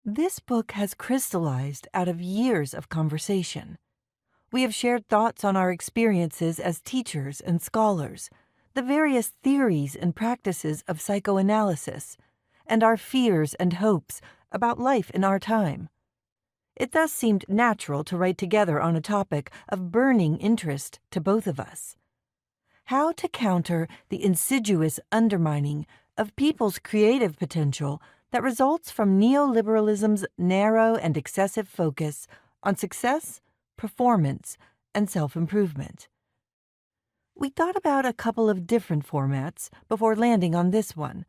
This book has crystallized out of years of conversation. We have shared thoughts on our experiences as teachers and scholars, the various theories and practices of psychoanalysis, and our fears and hopes about life in our time. It thus seemed natural to write together on a topic of burning interest to both of us. How to counter the insidious undermining of people's creative potential that results from neoliberalism's narrow and excessive focus on success, performance, and self-improvement. We thought about a couple of different formats before landing on this one,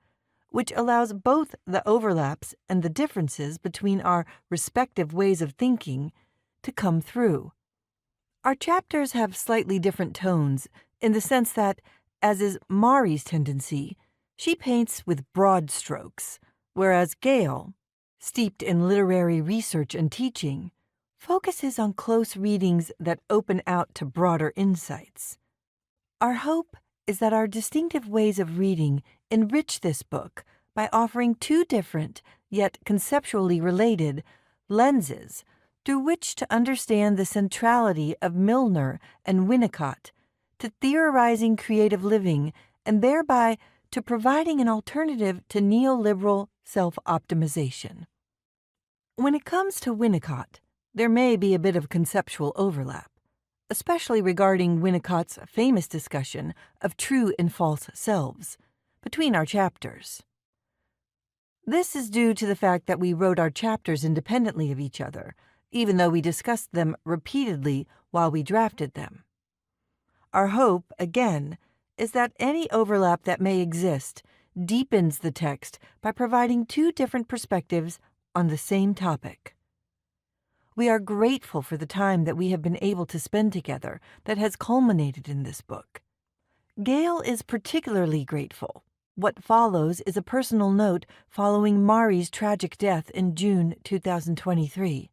which allows both the overlaps and the differences between our respective ways of thinking to come through. Our chapters have slightly different tones in the sense that, as is Mari's tendency, she paints with broad strokes, whereas Gail, steeped in literary research and teaching, focuses on close readings that open out to broader insights. Our hope is that our distinctive ways of reading enrich this book by offering two different, yet conceptually related, lenses through which to understand the centrality of Milner and Winnicott to theorizing creative living and thereby to providing an alternative to neoliberal self-optimization. When it comes to Winnicott, there may be a bit of conceptual overlap, especially regarding Winnicott's famous discussion of true and false selves between our chapters. This is due to the fact that we wrote our chapters independently of each other, even though we discussed them repeatedly while we drafted them. Our hope, again, is that any overlap that may exist deepens the text by providing two different perspectives on the same topic. We are grateful for the time that we have been able to spend together that has culminated in this book. Gail is particularly grateful. What follows is a personal note following Mari's tragic death in June 2023.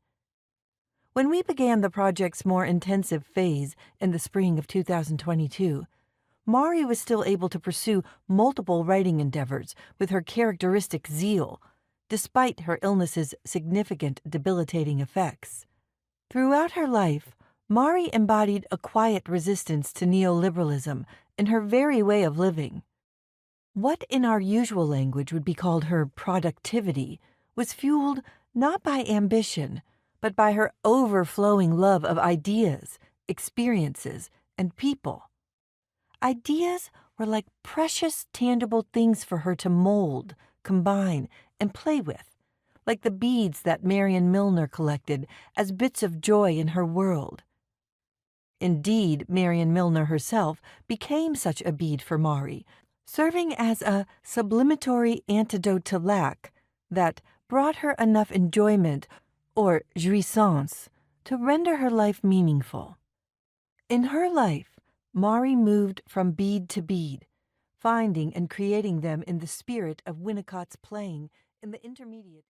When we began the project's more intensive phase in the spring of 2022, Mari was still able to pursue multiple writing endeavors with her characteristic zeal, despite her illness's significant debilitating effects. Throughout her life, Mari embodied a quiet resistance to neoliberalism in her very way of living. What in our usual language would be called her productivity was fueled not by ambition, but by her overflowing love of ideas, experiences, and people. Ideas were like precious, tangible things for her to mold, combine, and play with, like the beads that Marion Milner collected as bits of joy in her world. Indeed, Marion Milner herself became such a bead for Mari, serving as a sublimatory antidote to lack that brought her enough enjoyment or jouissance to render her life meaningful. In her life, Mari moved from bead to bead, finding and creating them in the spirit of Winnicott's playing in the intermediate